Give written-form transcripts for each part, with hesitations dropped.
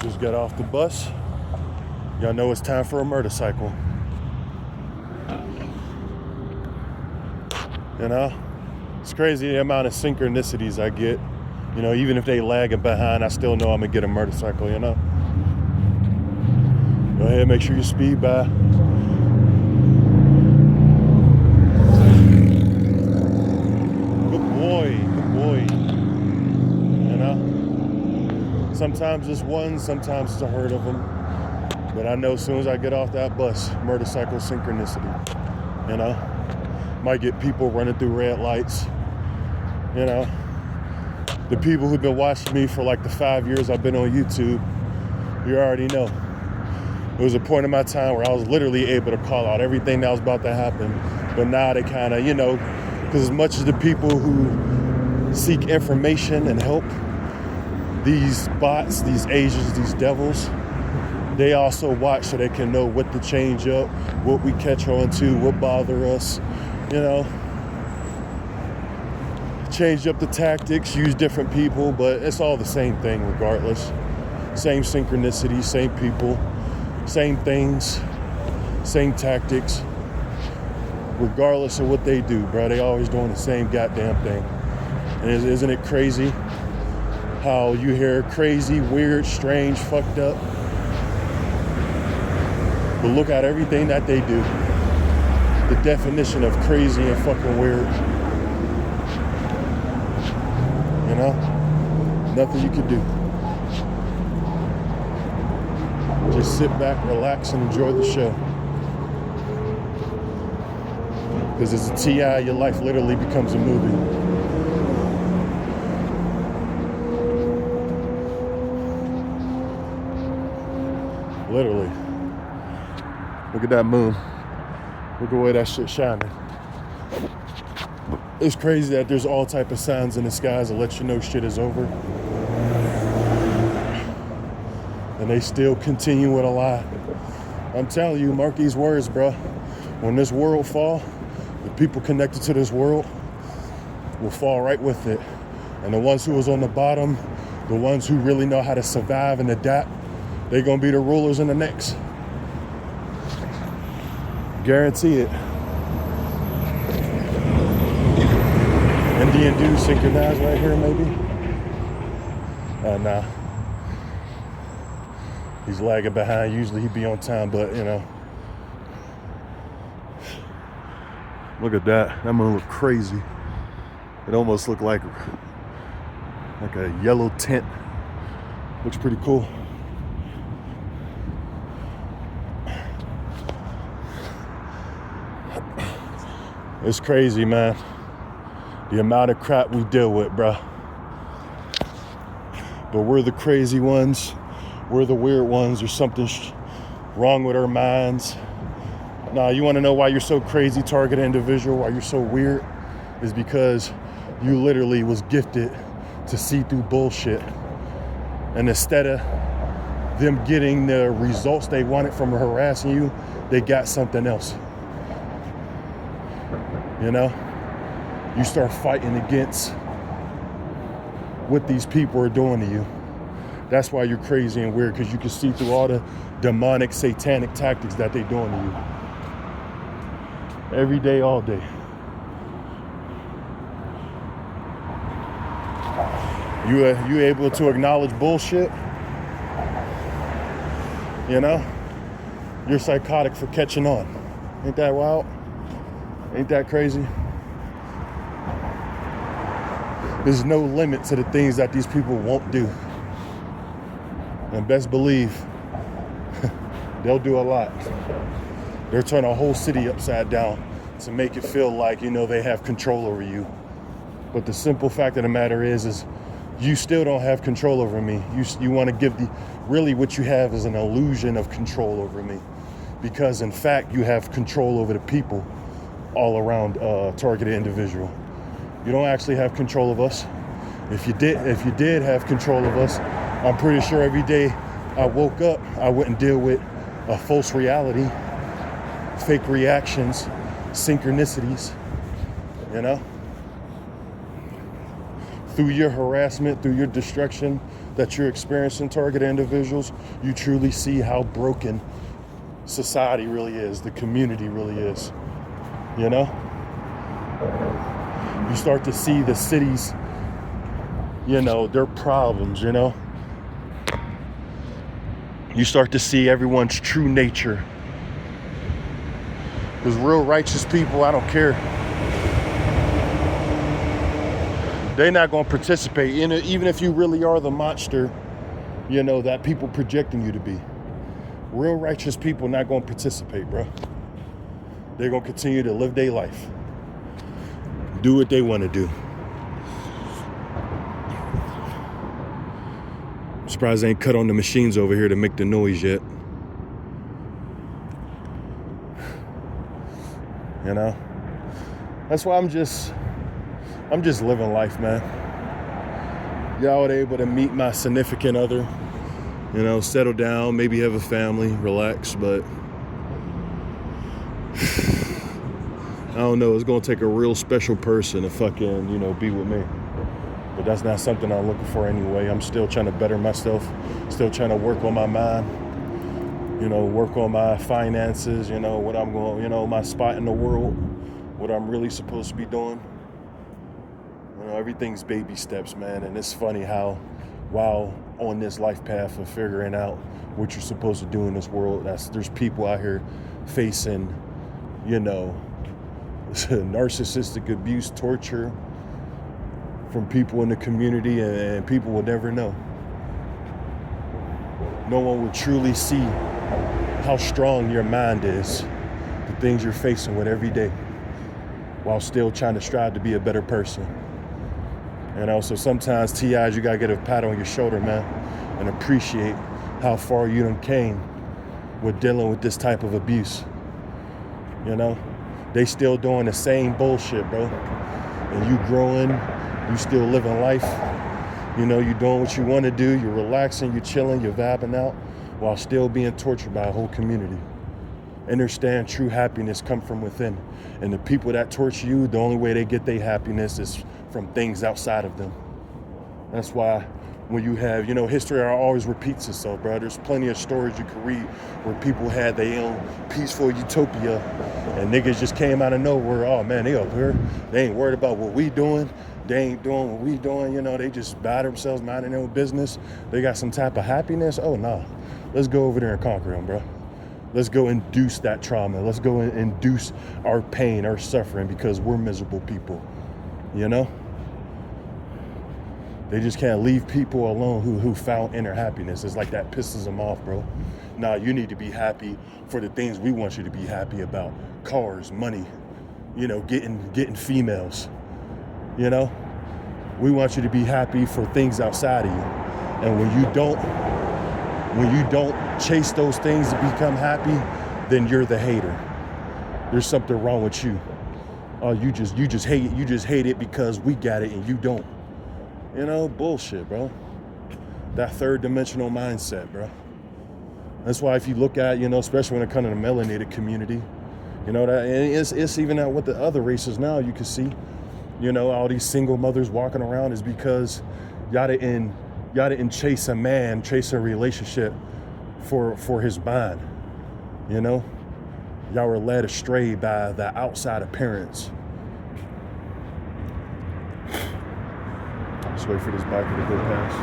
Just got off the bus. Y'all know it's time for a motorcycle. You know, it's crazy the amount of synchronicities I get. You know, even if they lagging behind, I still know I'm gonna get a motorcycle, you know? Go ahead, make sure you speed by. Good boy, good boy. You know? Sometimes it's one, sometimes it's a herd of them. But I know as soon as I get off that bus, motorcycle synchronicity, you know? Might get people running through red lights, you know? The people who've been watching me for like the 5 years I've been on YouTube, you already know. It was a point in my time where I was literally able to call out everything that was about to happen. But now they kind of, you know, because as much as the people who seek information and help, these bots, these Asians, these devils, they also watch so they can know what to change up, what we catch on to, what bother us, you know. Change up the tactics, use different people, but it's all the same thing regardless. Same synchronicity, same people, same things, same tactics. Regardless of what they do, bro, they always doing the same goddamn thing. And isn't it crazy how you hear crazy, weird, strange, fucked up? But look at everything that they do. The definition of crazy and fucking weird. You know? Nothing you can do. Just sit back, relax, and enjoy the show. Because as a TI, your life literally becomes a movie. Literally. Look at that moon. Look at the way that shit's shining. It's crazy that there's all type of signs in the skies that let you know shit is over. And they still continue with a lie. I'm telling you, mark these words, bro. When this world fall, the people connected to this world will fall right with it. And the ones who was on the bottom, the ones who really know how to survive and adapt, they're gonna be the rulers in the next. Guarantee it. Indian dude synchronized right here, maybe? Nah. He's lagging behind. Usually he'd be on time, but you know. Look at that. That moon look crazy. It almost looked like a yellow tint. Looks pretty cool. It's crazy, man. The amount of crap we deal with, bro. But we're the crazy ones. We're the weird ones. There's something wrong with our minds. Nah, you want to know why you're so crazy, targeted individual, why you're so weird? Is because you literally was gifted to see through bullshit. And instead of them getting the results they wanted from harassing you, they got something else. You know? You start fighting against what these people are doing to you. That's why you're crazy and weird, because you can see through all the demonic, satanic tactics that they're doing to you. Every day, all day. You able to acknowledge bullshit? You know? You're psychotic for catching on. Ain't that wild? Ain't that crazy? There's no limit to the things that these people won't do. And best believe, they'll do a lot. They'll turn a whole city upside down to make it feel like, you know, they have control over you. But the simple fact of the matter is you still don't have control over me. You want to give really what you have is an illusion of control over me. Because in fact, you have control over the people all around targeted individual. You don't actually have control of us. If you did have control of us, I'm pretty sure every day I woke up, I wouldn't deal with a false reality, fake reactions, synchronicities, you know? through your harassment, through your destruction that you're experiencing target individuals, you truly see how broken society really is, the community really is. You know? You start to see the cities, you know, their problems, you know? You start to see everyone's true nature. Because real righteous people, I don't care. They're not going to participate in it, even if you really are the monster, you know, that people projecting you to be. Real righteous people not going to participate, bro. They're going to continue to live their life. Do what they want to do. I'm surprised they ain't cut on the machines over here to make the noise yet. You know? That's why I'm just living life, man. Y'all were able to meet my significant other, you know, settle down, maybe have a family, relax, but I don't know, it's gonna take a real special person to fucking, you know, be with me. But that's not something I'm looking for anyway. I'm still trying to better myself, still trying to work on my mind, you know, work on my finances, you know, what I'm going, you know, my spot in the world, what I'm really supposed to be doing. You know, everything's baby steps, man. And it's funny how while on this life path of figuring out what you're supposed to do in this world, there's people out here facing, you know, narcissistic abuse, torture from people in the community, and people will never know. No one will truly see how strong your mind is, the things you're facing with every day, while still trying to strive to be a better person. You know, so sometimes, TIs, you gotta get a pat on your shoulder, man, and appreciate how far you done came with dealing with this type of abuse. You know, they still doing the same bullshit, bro. And you growing, you still living life. You know, you doing what you want to do, you're relaxing, you're chilling, you're vibing out, while still being tortured by a whole community. Understand true happiness come from within. And the people that torture you, the only way they get their happiness is from things outside of them. That's why when you have, you know, history always repeats itself, bro. There's plenty of stories you can read where people had their own peaceful utopia and niggas just came out of nowhere. Oh man, they up here. They ain't worried about what we doing. They ain't doing what we doing. You know, they just by themselves, minding their own business. They got some type of happiness. Oh nah, let's go over there and conquer them, bro. Let's go induce that trauma. Let's go and induce our pain, our suffering, because we're miserable people, you know? They just can't leave people alone who found inner happiness. It's like that pisses them off, bro. Nah, you need to be happy for the things we want you to be happy about. Cars, money, you know, getting females, you know? We want you to be happy for things outside of you. And when you don't chase those things to become happy, then you're the hater. There's something wrong with you. Oh, you just hate it. You just hate it because we got it and you don't. You know, bullshit, bro. That third dimensional mindset, bro. That's why if you look at, you know, especially when it comes to the melanated community, you know, that and it's even out with the other races now, you can see, you know, all these single mothers walking around is because y'all didn't chase a man, chase a relationship for his mind. You know? Y'all were led astray by the outside appearance. Just wait for this biker to go past.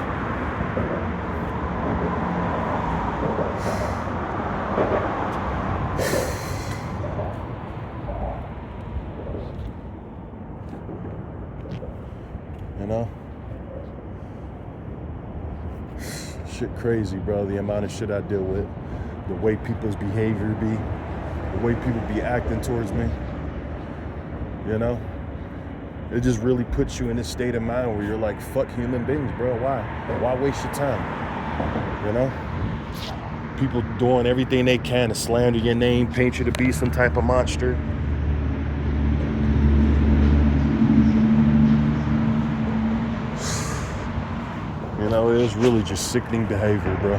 You know? Shit crazy, bro. The amount of shit I deal with, the way people's behavior be, the way people be acting towards me, you know? It just really puts you in this state of mind where you're like, fuck human beings, bro. Why waste your time? You know? People doing everything they can to slander your name, paint you to be some type of monster. You know, it is really just sickening behavior, bro.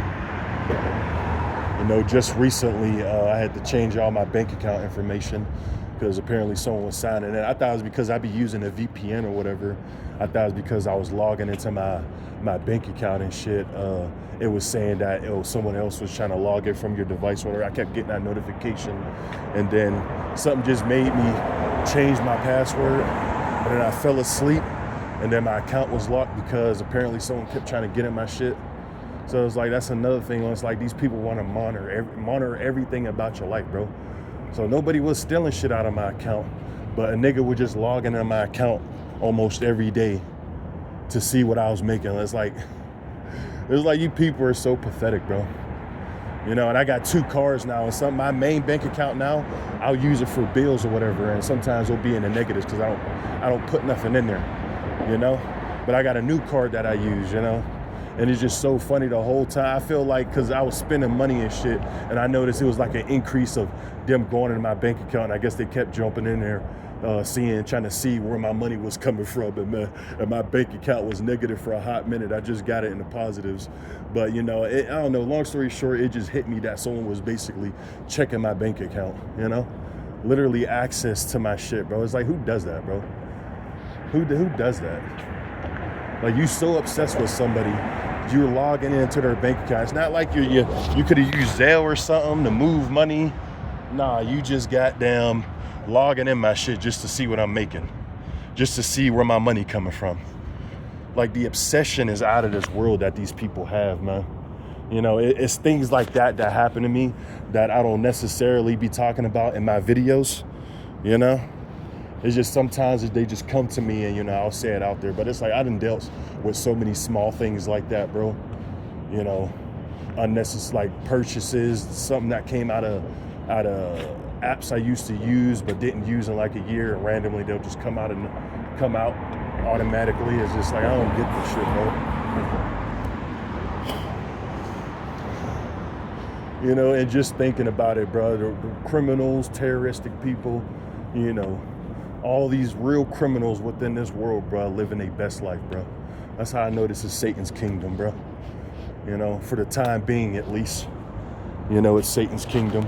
You know, just recently, I had to change all my bank account information because apparently someone was signing it. I thought it was because I'd be using a VPN or whatever. I thought it was because I was logging into my bank account and shit. It was saying that someone else was trying to log it from your device or whatever. I kept getting that notification, and then something just made me change my password, and then I fell asleep, and then my account was locked because apparently someone kept trying to get in my shit. So it's like, that's another thing. It's like these people want to monitor everything about your life, bro. So nobody was stealing shit out of my account, but a nigga would just log into my account almost every day to see what I was making. It's like you people are so pathetic, bro. You know, and I got 2 cars now, and my main bank account now, I'll use it for bills or whatever, and sometimes it'll be in the negatives because I don't put nothing in there, you know. But I got a new card that I use, you know. And it's just so funny the whole time. I feel like, because I was spending money and shit, and I noticed it was like an increase of them going into my bank account. And I guess they kept jumping in there, trying to see where my money was coming from. And my bank account was negative for a hot minute. I just got it in the positives. But, you know, I don't know. Long story short, it just hit me that someone was basically checking my bank account, you know? Literally access to my shit, bro. It's like, who does that, bro? Who does that? Like, you so obsessed with somebody, you're logging into their bank account. It's not like you could have used Zelle or something to move money. Nah, you just goddamn logging in my shit just to see what I'm making, just to see where my money coming from. Like, the obsession is out of this world that these people have, man. You know, it's things like that happen to me that I don't necessarily be talking about in my videos, you know? It's just sometimes they just come to me and, you know, I'll say it out there. But it's like, I done dealt with so many small things like that, bro. You know, unnecessary, like purchases, something that came out of apps I used to use but didn't use in like a year, and randomly they'll just come out automatically. It's just like, I don't get this shit, bro. You know, and just thinking about it, bro, the criminals, terroristic people, you know, all these real criminals within this world, bro, living their best life, bro. That's how I know this is Satan's kingdom, bro. You know, for the time being, at least. You know, it's Satan's kingdom.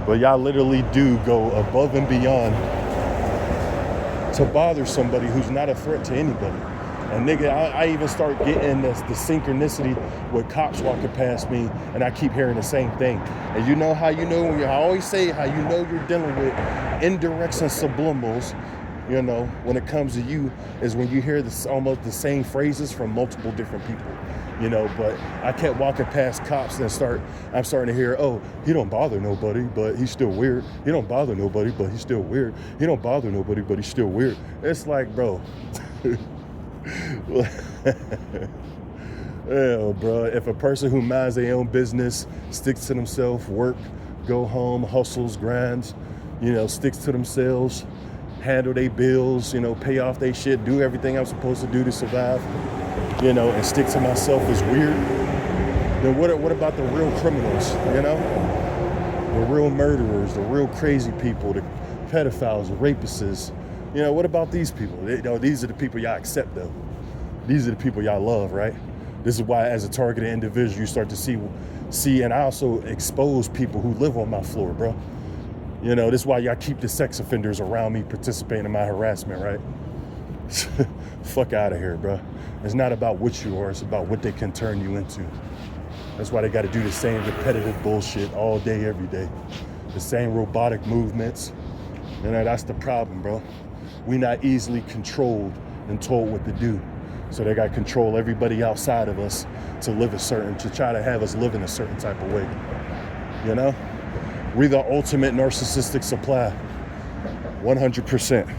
But y'all literally do go above and beyond to bother somebody who's not a threat to anybody. And nigga, I even start getting the synchronicity with cops walking past me, and I keep hearing the same thing. And you know how you know, I always say how you know you're dealing with indirects and subliminals, you know, when it comes to you, is when you hear this almost the same phrases from multiple different people, you know. But I kept walking past cops and I'm starting to hear, oh, he don't bother nobody, but he's still weird. He don't bother nobody, but he's still weird. He don't bother nobody, but he's still weird. It's like, bro. Yeah, bro, if a person who minds their own business, sticks to themselves, work, go home, hustles, grinds, you know, sticks to themselves, handle their bills, you know, pay off their shit, do everything I'm supposed to do to survive, you know, and stick to myself is weird, then what about the real criminals, you know? The real murderers, the real crazy people, the pedophiles, the rapists. You know, what about these people? You know, these are the people y'all accept, though. These are the people y'all love, right? This is why, as a targeted individual, you start to see, and I also expose people who live on my floor, bro. You know, this is why y'all keep the sex offenders around me participating in my harassment, right? Fuck out of here, bro. It's not about what you are, it's about what they can turn you into. That's why they got to do the same repetitive bullshit all day, every day. The same robotic movements. You know, that's the problem, bro. We not easily controlled and told what to do. So they got to control everybody outside of us to try to have us live in a certain type of way. You know? We're the ultimate narcissistic supply. 100%.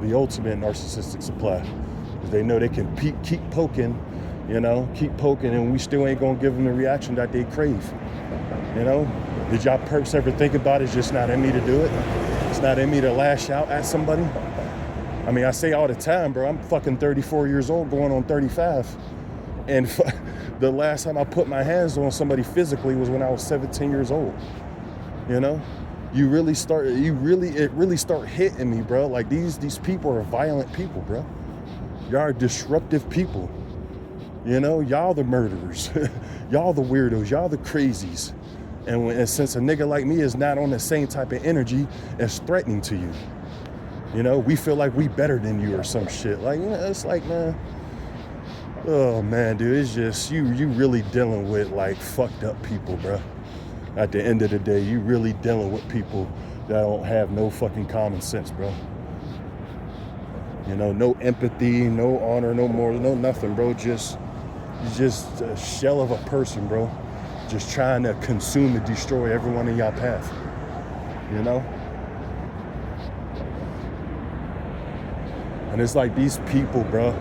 The ultimate narcissistic supply. Because they know they can keep poking, you know, and we still ain't going to give them the reaction that they crave. You know? Did y'all perps ever think about it? It's just not in me to do it. It's not in me to lash out at somebody. I mean, I say all the time, bro, I'm fucking 34 years old going on 35. And the last time I put my hands on somebody physically was when I was 17 years old. You know? It really start hitting me, bro. Like these people are violent people, bro. Y'all are disruptive people. You know, y'all the murderers. Y'all the weirdos. Y'all the crazies. And since a nigga like me is not on the same type of energy, it's threatening to you. You know, we feel like we better than you or some shit. Like, you know, it's like, man, oh man, dude, it's just, you really dealing with like fucked up people, bro. At the end of the day, you really dealing with people that don't have no fucking common sense, bro. You know, no empathy, no honor, no moral, no nothing, bro. Just a shell of a person, bro. Just trying to consume and destroy everyone in your path. You know? And it's like these people, bro,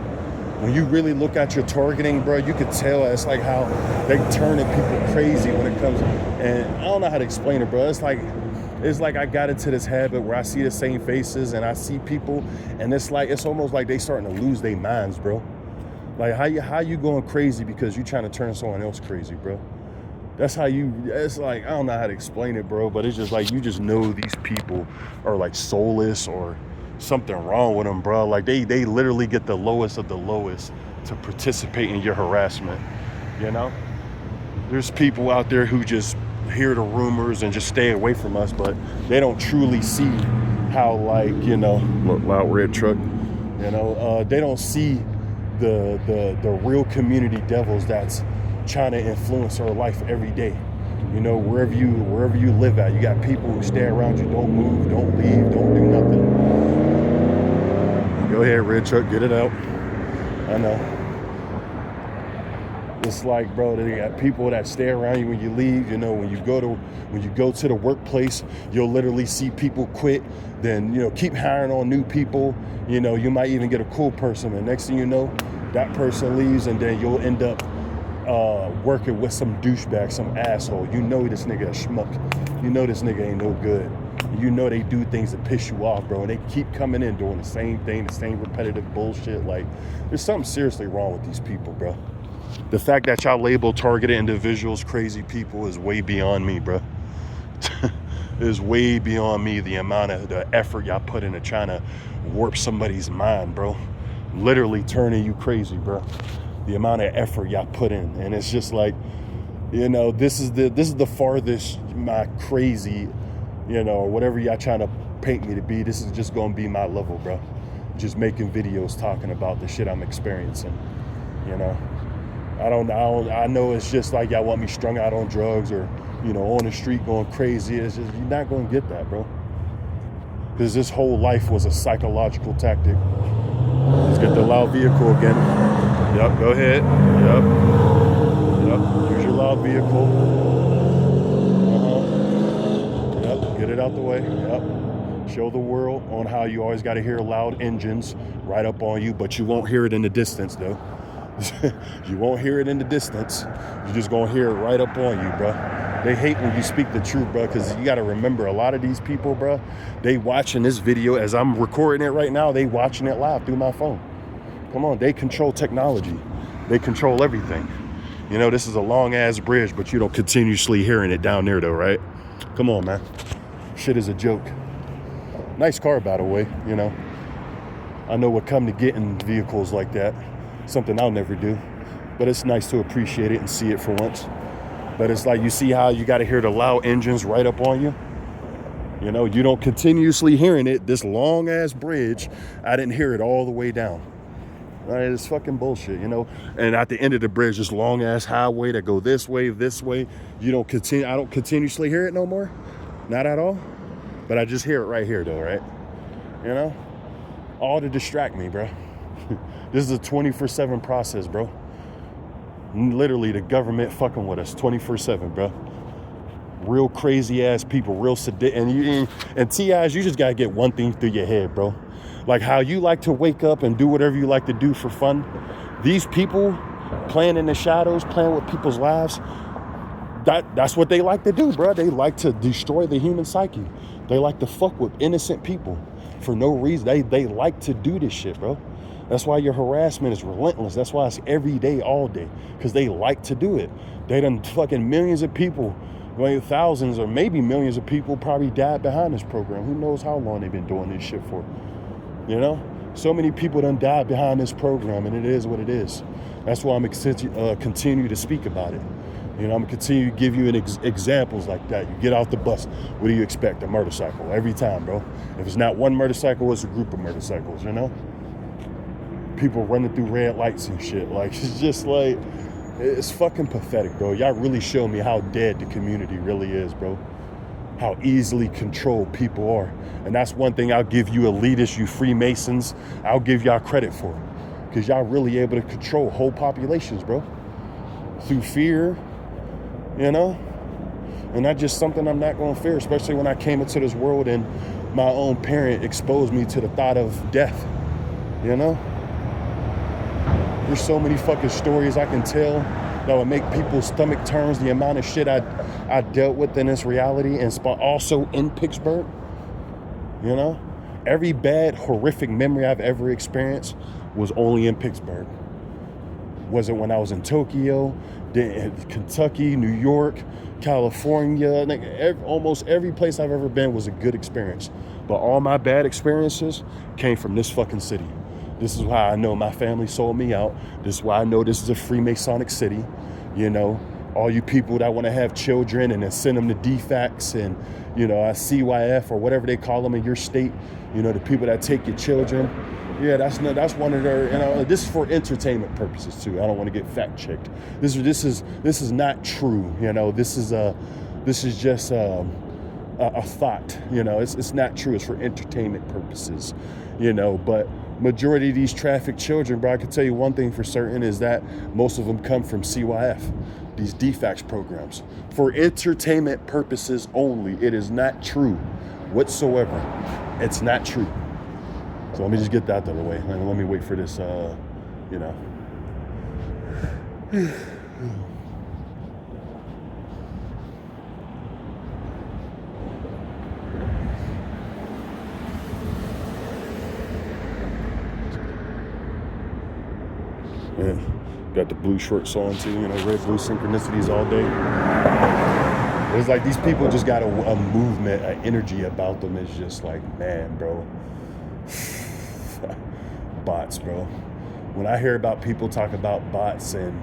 when you really look at your targeting, bro, you could tell it's like how they turning people crazy when it comes, and I don't know how to explain it, bro. It's like I got into this habit where I see the same faces and I see people, and it's almost like they starting to lose their minds, bro. Like how you going crazy because you trying to turn someone else crazy, bro? That's how it's like, I don't know how to explain it, bro, but it's just like, you just know these people are like soulless or something wrong with them, bro. Like they literally get the lowest of the lowest to participate in your harassment, you know? There's people out there who just hear the rumors and just stay away from us, but they don't truly see how, like, you know, loud red truck, you know, they don't see the real community devils that's trying to influence our life every day. You know, wherever you live at, you got people who stay around you, don't move, don't leave, don't do nothing. Go ahead, red truck, get it out. I know. It's like, bro, they got people that stay around you when you leave. You know, when you go to the workplace, you'll literally see people quit. Then, you know, keep hiring on new people. You know, you might even get a cool person, and next thing you know, that person leaves, and then you'll end up working with some douchebag, some asshole. You know this nigga a schmuck. You know this nigga ain't no good. You know they do things that piss you off, bro. And they keep coming in doing the same thing, the same repetitive bullshit. Like, there's something seriously wrong with these people, bro. The fact that y'all label targeted individuals crazy people is way beyond me, bro. Is way beyond me, the amount of the effort y'all put into trying to warp somebody's mind, bro. Literally turning you crazy, bro. The amount of effort y'all put in. And it's just like, you know, this is the farthest my crazy, you know, whatever y'all trying to paint me to be. This is just gonna be my level, bro. Just making videos talking about the shit I'm experiencing, you know. I know it's just like y'all want me strung out on drugs or, you know, on the street going crazy. It's just, you're not gonna get that, bro. Because this whole life was a psychological tactic. Let's get the loud vehicle again. Yep, go ahead. Yep. Use your loud vehicle. Yep, get it out the way. Yep. Show the world on how you always got to hear loud engines right up on you, but you won't hear it in the distance, though. You won't hear it in the distance. You're just gonna hear it right up on you, bro. They hate when you speak the truth, bro, because you got to remember, a lot of these people, bro, they watching this video as I'm recording it right now. They watching it live through my phone. Come on, they control technology. They control everything. You know, this is a long ass bridge, but you don't continuously hearing it down there, though, right? Come on, man. Shit is a joke. Nice car, by the way. You know, I know what come to getting vehicles like that. Something I'll never do, but it's nice to appreciate it and see it for once. But it's like, you see how you got to hear the loud engines right up on you? You know, you don't continuously hearing it. This long ass bridge, I didn't hear it all the way down. Right? It's fucking bullshit, you know. And at the end of the bridge, this long ass highway that go this way. I don't continuously hear it no more. Not at all. But I just hear it right here, though, right? You know, all to distract me, bro. This is a 24/7 process, bro. Literally, the government fucking with us 24/7, bro. Real crazy ass people, real sadistic. And TIs, you just gotta get one thing through your head, bro. Like how you like to wake up and do whatever you like to do for fun. These people playing in the shadows, playing with people's lives, that's what they like to do, bro. They like to destroy the human psyche. They like to fuck with innocent people for no reason. They like to do this shit, bro. That's why your harassment is relentless. That's why it's every day, all day, because they like to do it. They done fucking millions of people, thousands or maybe millions of people probably died behind this program. Who knows how long they've been doing this shit for, you know? So many people done died behind this program, and it is what it is. That's why I'm continue to speak about it. You know, I'm gonna continue to give you examples like that. You get off the bus, what do you expect? A motorcycle every time, bro. If it's not one motorcycle, it's a group of motorcycles, you know? People running through red lights and shit. Like, it's just like, it's fucking pathetic, bro. Y'all really show me how dead the community really is, bro. How easily controlled people are. And that's one thing I'll give you elitists, you Freemasons, I'll give y'all credit for. Because y'all really able to control whole populations, bro. Through fear, you know? And that's just something I'm not going to fear, especially when I came into this world and my own parent exposed me to the thought of death, you know? There's so many fucking stories I can tell that would make people's stomach turns, the amount of shit I dealt with in this reality, and also in Pittsburgh, you know? Every bad, horrific memory I've ever experienced was only in Pittsburgh. Wasn't when I was in Tokyo, Kentucky, New York, California. Almost every place I've ever been was a good experience. But all my bad experiences came from this fucking city. This is why I know my family sold me out. This is why I know this is a Freemasonic city. You know, all you people that want to have children and then send them to DFACs and, you know, CYF or whatever they call them in your state. You know, the people that take your children. Yeah, that's one of their, you know, this is for entertainment purposes too. I don't want to get fact checked. This is not true. You know, this is just a thought. You know, it's not true. It's for entertainment purposes. You know, but majority of these trafficked children, bro, I can tell you one thing for certain is that most of them come from CYF, these DFACS programs. For entertainment purposes only, it is not true whatsoever. It's not true. So let me just get that out of the way. Let me wait for this, you know. Yeah, got the blue shorts on too, you know, red, blue synchronicities all day. It's like these people just got a movement, an energy about them. It's just like, man, bro. Bots, bro. When I hear about people talk about bots and,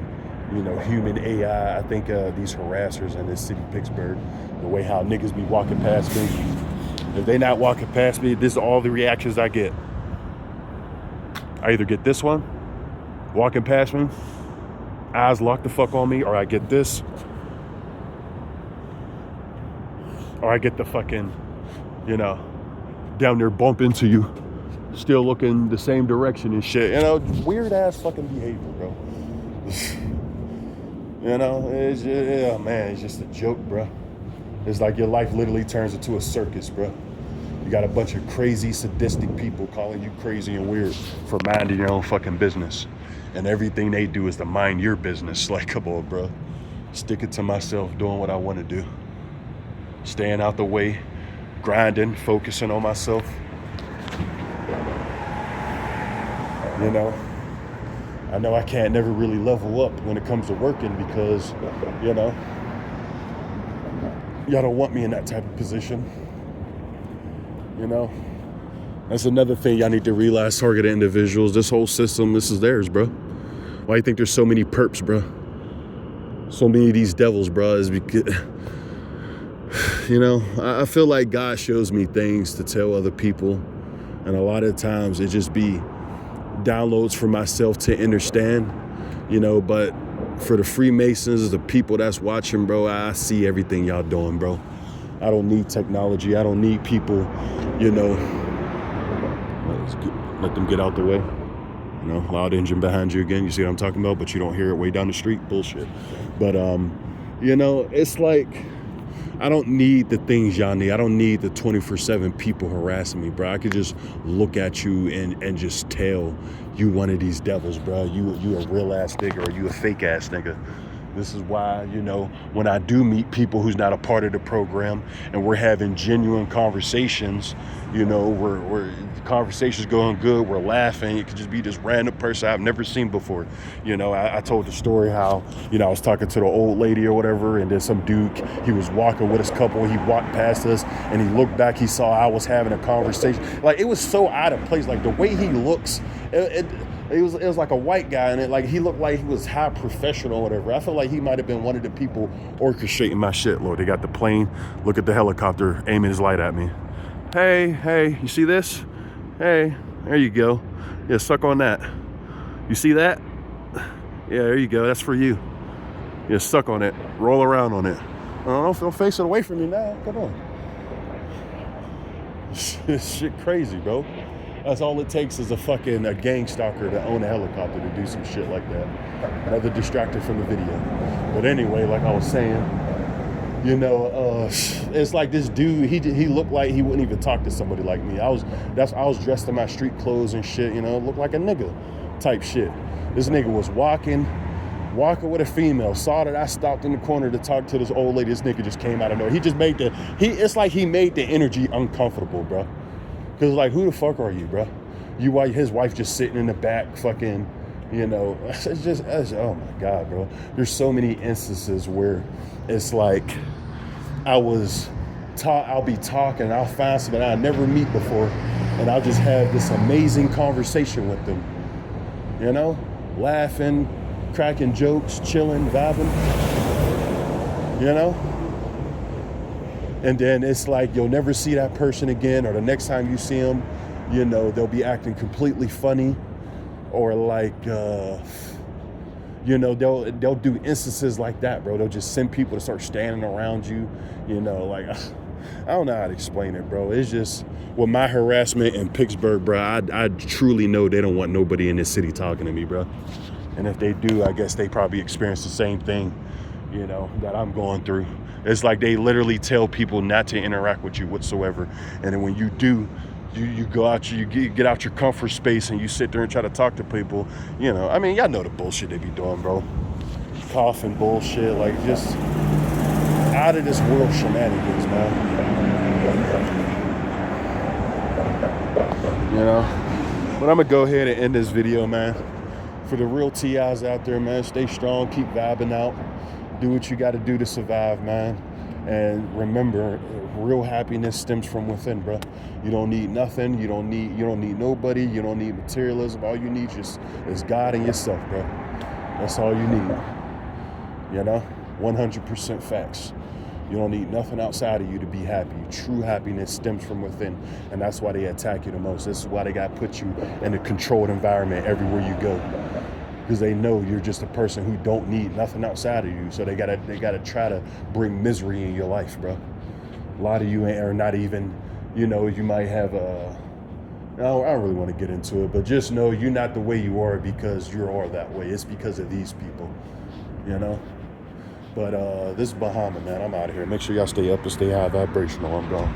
you know, human AI, I think these harassers in this city, Pittsburgh, the way how niggas be walking past me. If they not walking past me, this is all the reactions I get. I either get this one, walking past me, eyes locked the fuck on me, or I get this, or I get the fucking, you know, down there bump into you, still looking the same direction and shit. You know, weird ass fucking behavior, bro. You know, it's just, yeah, man, it's just a joke, bro. It's like your life literally turns into a circus, bro. You got a bunch of crazy, sadistic people calling you crazy and weird for minding your own fucking business. And everything they do is to mind your business. Like, come on, bro. Sticking to myself, doing what I want to do. Staying out the way, grinding, focusing on myself. You know I can't never really level up when it comes to working because, you know, y'all don't want me in that type of position. You know, that's another thing y'all need to realize, targeted individuals. This whole system, this is theirs, bro. Why do you think there's so many perps, bro? So many of these devils, bro, is because, you know, I feel like God shows me things to tell other people. And a lot of times it just be downloads for myself to understand, you know, but for the Freemasons, the people that's watching, bro, I see everything y'all doing, bro. I don't need technology. I don't need people, you know. Let them get out the way. You know, loud engine behind you again. You see what I'm talking about? But you don't hear it way down the street. Bullshit. But, you know, it's like, I don't need the things y'all need. I don't need the 24/7 people harassing me, bro. I could just look at you and just tell you one of these devils, bro. You a real ass nigga or you a fake ass nigga. This is why, you know, when I do meet people who's not a part of the program and we're having genuine conversations, you know, we're conversations going good, we're laughing. It could just be this random person I've never seen before. You know, I told the story how, you know, I was talking to the old lady or whatever, and then some dude, he was walking with his couple, he walked past us, and he looked back, he saw I was having a conversation. Like, it was so out of place. Like, the way he looks, it was like a white guy, and he looked like he was high professional or whatever. I feel like he might have been one of the people orchestrating my shit, Lord. They got the plane, look at the helicopter, aiming his light at me. Hey, you see this? Hey, there you go. Yeah, suck on that. You see that? Yeah, there you go. That's for you. Yeah, suck on it. Roll around on it. Don't face it away from me now. Come on. This shit crazy, bro. That's all it takes is a gang stalker to own a helicopter to do some shit like that. Another distracted from the video. But anyway, like I was saying, you know, it's like this dude, he looked like he wouldn't even talk to somebody like me. I was dressed in my street clothes and shit, you know, looked like a nigga type shit. This nigga was walking with a female, saw that I stopped in the corner to talk to this old lady. This nigga just came out of nowhere. He just made it's like he made the energy uncomfortable, bro. Cause like, who the fuck are you, bro? His wife just sitting in the back, fucking, you know, oh my God, bro. There's so many instances where it's like I'll be talking, I'll find somebody I never meet before, and I'll just have this amazing conversation with them, you know, laughing, cracking jokes, chilling, vibing, you know? And then it's like you'll never see that person again, or the next time you see them, you know, they'll be acting completely funny, or like, you know, they'll do instances like that, bro. They'll just send people to start standing around you, you know, like, I don't know how to explain it, bro. It's just, with my harassment in Pittsburgh, bro, I truly know they don't want nobody in this city talking to me, bro. And if they do, I guess they probably experience the same thing, you know, that I'm going through. It's like they literally tell people not to interact with you whatsoever. And then when you do, you go out, you get out your comfort space and you sit there and try to talk to people, you know. I mean, y'all know the bullshit they be doing, bro. Coughing bullshit, like just out of this world shenanigans, man. You know? But I'm gonna go ahead and end this video, man. For the real TIs out there, man, stay strong, keep vibing out. Do what you got to do to survive, man. And remember, real happiness stems from within, bro. You don't need nothing. You don't need nobody. You don't need materialism. All you need is God and yourself, bro. That's all you need. You know, 100% facts. You don't need nothing outside of you to be happy. True happiness stems from within, and that's why they attack you the most. This is why they got to put you in a controlled environment everywhere you go. Because they know you're just a person who don't need nothing outside of you. So they gotta try to bring misery in your life, bro. A lot of you are not even, you know, you might have I don't really want to get into it, but just know you're not the way you are because you are that way. It's because of these people, you know. But this is Bahama, man. I'm out of here. Make sure y'all stay up and stay high vibrational. I'm gone.